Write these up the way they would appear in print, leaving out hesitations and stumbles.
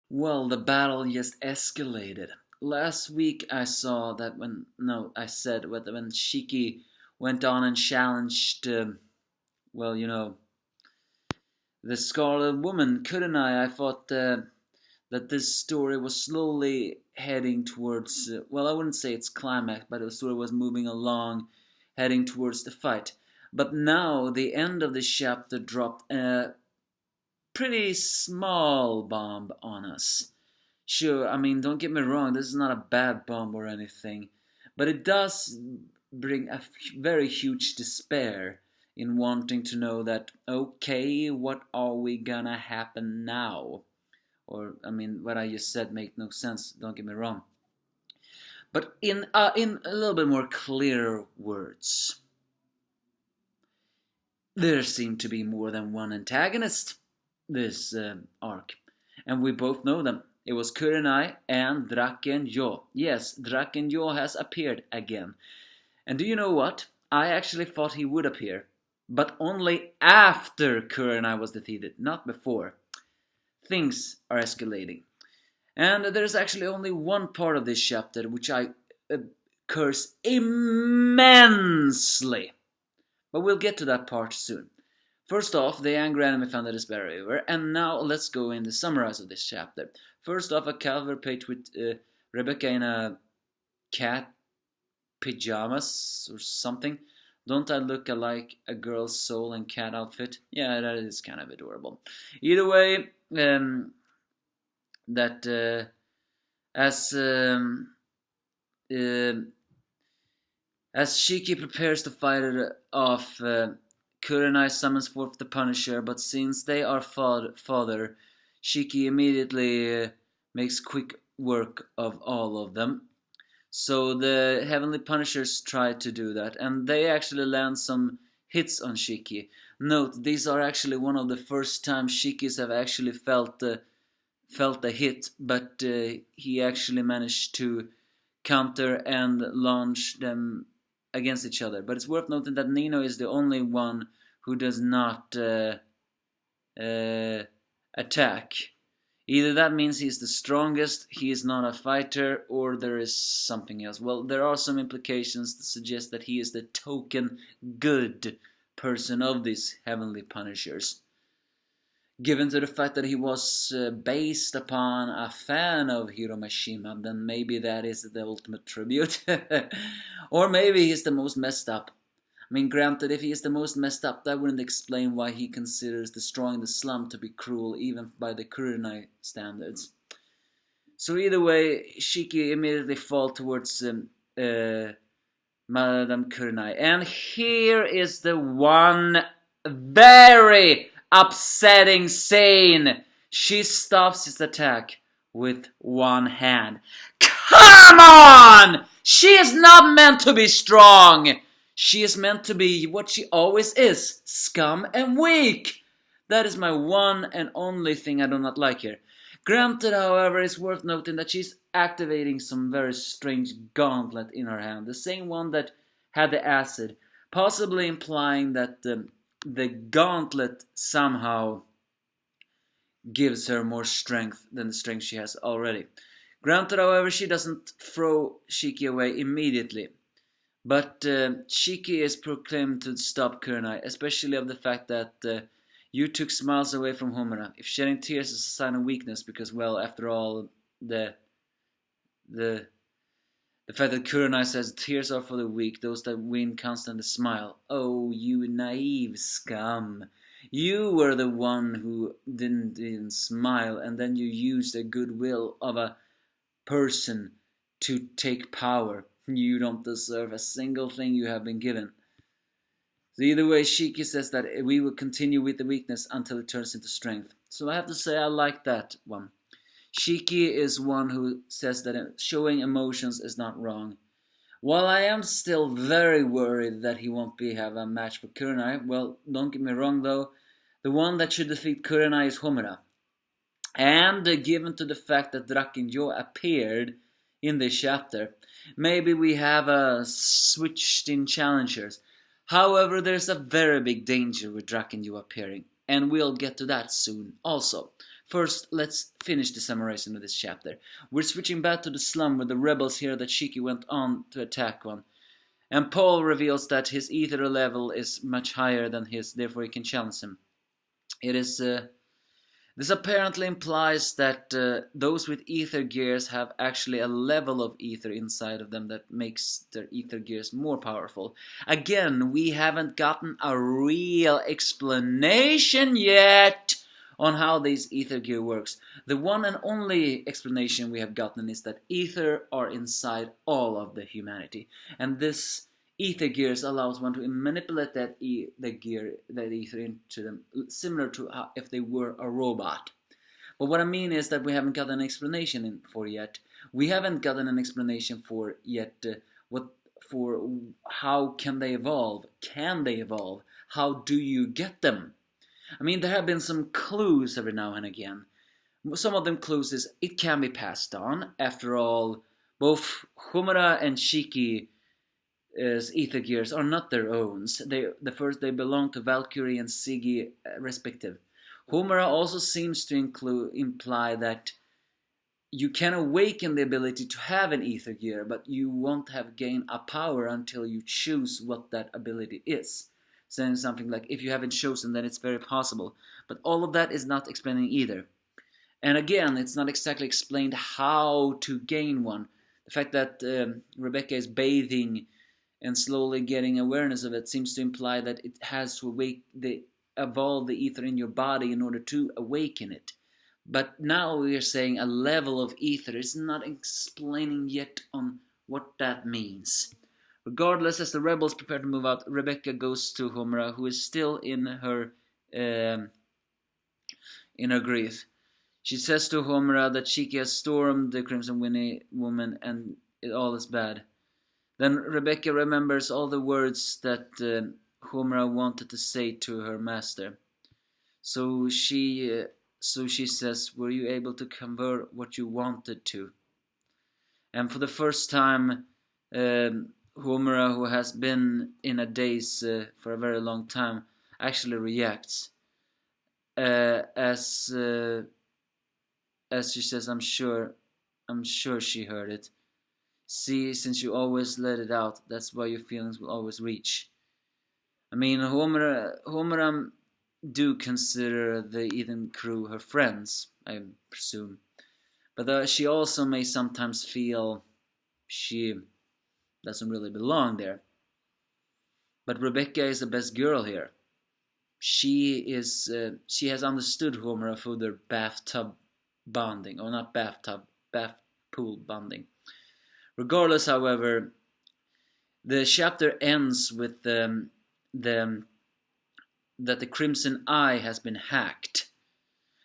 Well, the battle just escalated. Last week I saw that when, no, I said when Shiki went on and challenged, well, the Scarlet Woman, couldn't I? I thought that this story was slowly heading towards, well, I wouldn't say its climax, but the story was moving along, heading towards the fight. But now, the end of the chapter dropped a pretty small bomb on us. Sure, I mean, don't get me wrong, this is not a bad bomb or anything, but it does bring a very huge despair in wanting to know that, okay, what are we gonna happen now? Or, I mean, what I just said made no sense, don't get me wrong. But in a little bit more clear words, there seemed to be more than one antagonist this arc, and we both know them. It was Kurenai and Drakenjo. Yes, Drakenjo has appeared again. And do you know what? I actually thought he would appear, but only after Kurenai was defeated, not before. Things are escalating. And there's actually only one part of this chapter which I curse immensely. But we'll get to that part soon. First off, the angry enemy found the despair river, and now let's go in the summarize of this chapter. First off, a cover page with Rebecca in a cat pajamas or something. Don't I look like a girl's soul and cat outfit? Yeah, that is kind of adorable. Either way, that as as Shiki prepares to fight it off, Kurenai summons forth the Punisher, but since they are father, Shiki immediately makes quick work of all of them. So the Heavenly Punishers try to do that, and they actually land some hits on Shiki. Note, these are actually one of the first times Shikis have actually felt a hit, but he actually managed to counter and launch them against each other. But it's worth noting that Nino is the only one who does not attack. Either that means he's the strongest, he is not a fighter, or there is something else. Well, there are some implications that suggest that he is the token good person of these Heavenly Punishers. Given to the fact that he was based upon a fan of Hiro Mashima, then maybe that is the ultimate tribute. Or maybe he's the most messed up. I mean, granted, if he is the most messed up, that wouldn't explain why he considers the strong in the slum to be cruel, even by the Kurenai standards. So either way, Shiki immediately falls towards Madame Kurenai. And here is the one very upsetting scene. She stops his attack with one hand. Come on! She is not meant to be strong. She is meant to be what she always is, scum and weak. That is my one and only thing I do not like here. Granted, however, it's worth noting that she's activating some very strange gauntlet in her hand. The same one that had the acid, possibly implying that the gauntlet somehow gives her more strength than the strength she has already. Granted, however, she doesn't throw Shiki away immediately. But Shiki is proclaimed to stop Kurenai, especially of the fact that you took smiles away from Homura. If shedding tears is a sign of weakness, because, well, after all, the fact that Kurenai says tears are for the weak, those that win constantly smile. Oh, you naive scum. You were the one who didn't even smile, and then you used the goodwill of a person to take power. You don't deserve a single thing you have been given. So either way, Shiki says that we will continue with the weakness until it turns into strength. So I have to say I like that one. Shiki is one who says that showing emotions is not wrong. While I am still very worried that he won't have a match for Kurenai, well, don't get me wrong though, the one that should defeat Kurenai is Homura. And given to the fact that Drakenjo appeared in this chapter, maybe we have switched in challengers. However, there's a very big danger with Drakenjo appearing, and we'll get to that soon also. First, let's finish the summarization of this chapter. We're switching back to the slum where the rebels hear that Shiki went on to attack one. And Paul reveals that his ether level is much higher than his, therefore he can challenge him. This apparently implies that those with ether gears have actually a level of ether inside of them that makes their ether gears more powerful. Again, we haven't gotten a real explanation yet on how this ether gear works. The one and only explanation we have gotten is that ether are inside all of the humanity, and this ether gears allows one to manipulate that ether into them, similar to how if they were a robot. But what I mean is that we haven't gotten an explanation for yet. We haven't gotten an explanation for yet how can they evolve? Can they evolve? How do you get them? I mean, there have been some clues every now and again. Some of them clues is it can be passed on. After all, both Humura and Shiki ether gears are not their own. They belong to Valkyrie and Siggy respective. Humura also seems to imply that you can awaken the ability to have an ether gear, but you won't have gained a power until you choose what that ability is. Saying something like, if you haven't chosen, then it's very possible. But all of that is not explaining either. And again, it's not exactly explained how to gain one. The fact that Rebecca is bathing and slowly getting awareness of it seems to imply that it has to evolve the ether in your body in order to awaken it. But now we are saying a level of ether is not explaining yet on what that means. Regardless, as the rebels prepare to move out, Rebecca goes to Humura, who is still in her grief. She says to Humura that Shiki has stormed the Crimson Winnie woman and all is bad. Then Rebecca remembers all the words that Humura wanted to say to her master. So she says, "Were you able to convert what you wanted to?" And for the first time, Humura, who has been in a daze for a very long time, actually reacts. As she says, I'm sure she heard it. See, since you always let it out, that's why your feelings will always reach. I mean, Humura do consider the Eden crew her friends, I presume. But she also may sometimes feel she doesn't really belong there. But Rebecca is the best girl here. She has understood Humura for their bathtub bonding, or not bathtub, bath pool bonding. Regardless, however, the chapter ends with that the Crimson Eye has been hacked.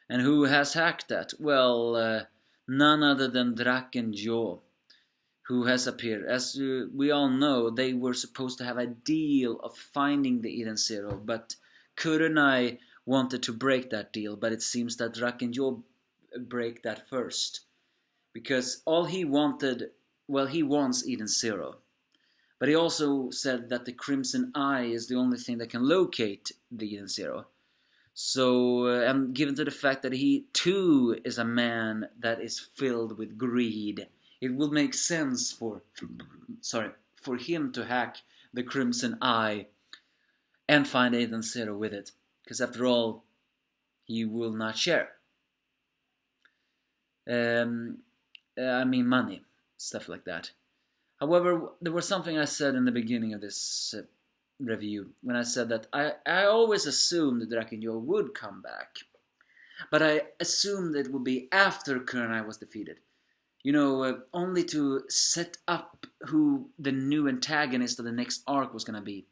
And who has hacked that? Well, none other than Drakenjo, who has appeared. As we all know, they were supposed to have a deal of finding the Eden Zero, but Kurenai wanted to break that deal, but it seems that Drakenjo break that first. Because all he wanted, well, he wants Eden Zero. But he also said that the Crimson Eye is the only thing that can locate the Eden Zero. So, and given to the fact that he too is a man that is filled with greed, it would make sense for him to hack the Crimson Eye and find Eden Zero with it. Because after all, he will not share. I mean money, stuff like that. However, there was something I said in the beginning of this review, when I said that I always assumed that Drakenjo would come back. But I assumed it would be after Kurenai was defeated. You know, only to set up who the new antagonist of the next arc was going to be.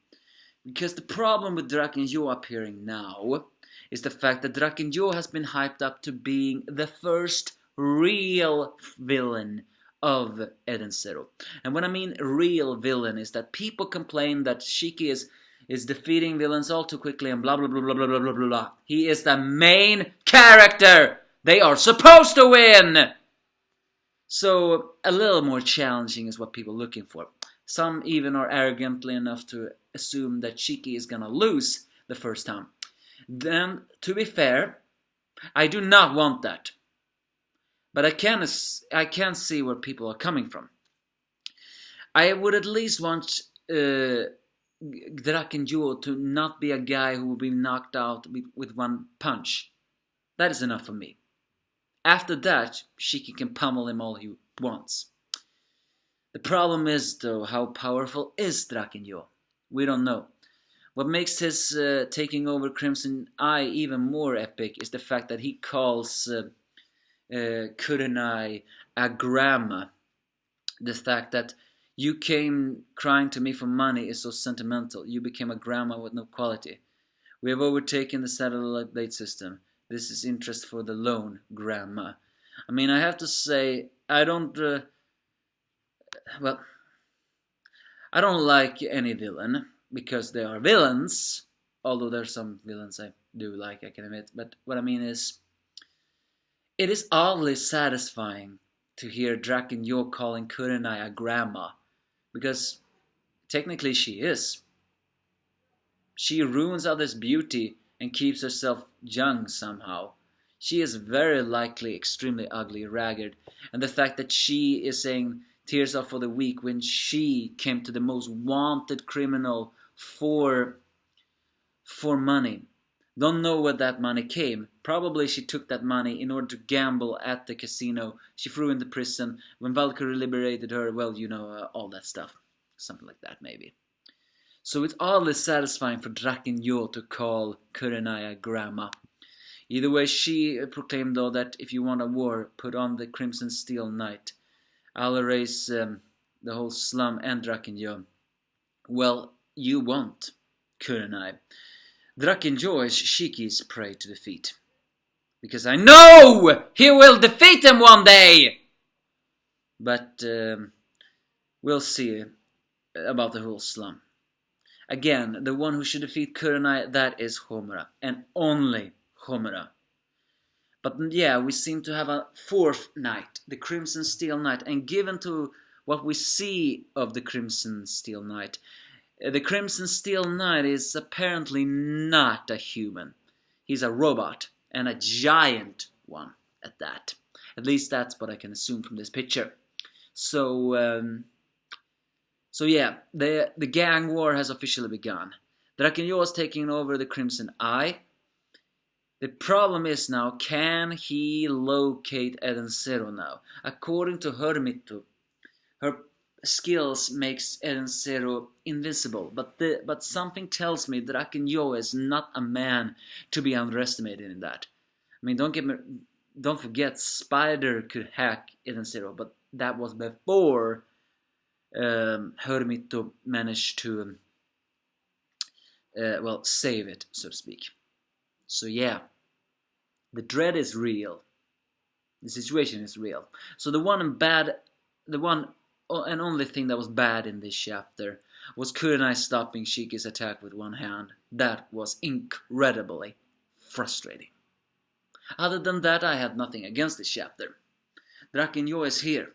Because the problem with Drakenjo appearing now is the fact that Drakenjo has been hyped up to being the first real villain of Eden Zero. And when I mean real villain is that people complain that Shiki is defeating villains all too quickly and blah blah blah blah blah blah blah blah. He is the main character. They are supposed to win. So a little more challenging is what people are looking for. Some even are arrogantly enough to assume that Shiki is gonna lose the first time. Then, to be fair, I do not want that. But I can see where people are coming from. I would at least want Drakenjo to not be a guy who will be knocked out with one punch. That is enough for me. After that, Shiki can pummel him all he wants. The problem is, though, how powerful is Drakenjo? We don't know. What makes his taking over Crimson Eye even more epic is the fact that he calls Kurenai a grandma. The fact that you came crying to me for money is so sentimental. You became a grandma with no quality. We have overtaken the satellite blade system. This is interest for the loan, grandma. I mean, I have to say, I don't like any villain, because they are villains. Although there's some villains I do like, I can admit. But what I mean is, it is oddly satisfying to hear Drakenjo calling Kurenai a grandma. Because technically she is. She ruins others' beauty and keeps herself young somehow. She is very likely extremely ugly, ragged. And the fact that she is saying tears are for the weak when she came to the most wanted criminal for money. Don't know where that money came. Probably she took that money in order to gamble at the casino. She threw into prison. When Valkyrie liberated her, well, you know, all that stuff. Something like that, maybe. So it's oddly satisfying for Drakenjo to call Kurenai grandma. Either way, she proclaimed, though, that if you want a war, put on the Crimson Steel Knight. I'll erase the whole slum and Drakenjo. Well, you won't, Kurenai. Drakenjo is Shiki's prey to defeat. Because I know he will defeat him one day! But we'll see about the whole slum. Again, the one who should defeat Kurenai, that is Homura. And only Homura. But yeah, we seem to have a fourth knight, the Crimson Steel Knight. And given to what we see of the Crimson Steel Knight, the Crimson Steel Knight is apparently not a human. He's a robot, and a giant one at that. At least that's what I can assume from this picture. So yeah, the gang war has officially begun. Drakenjo is taking over the Crimson Eye. The problem is now, can he locate Eden Zero now? According to Hermito, her skills makes Eden Zero invisible, but something tells me that Drakenjo is not a man to be underestimated in that. I mean, don't forget, Spider could hack Eden Zero, but that was before Hermito managed to save it, so to speak. So yeah, the dread is real. The situation is real. So the one and only thing that was bad in this chapter was Kurenai stopping Shiki's attack with one hand. That was incredibly frustrating. Other than that, I had nothing against this chapter. Drakenjo is here.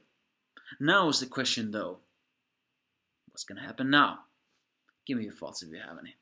Now is the question, though. What's gonna happen now? Give me your thoughts if you have any.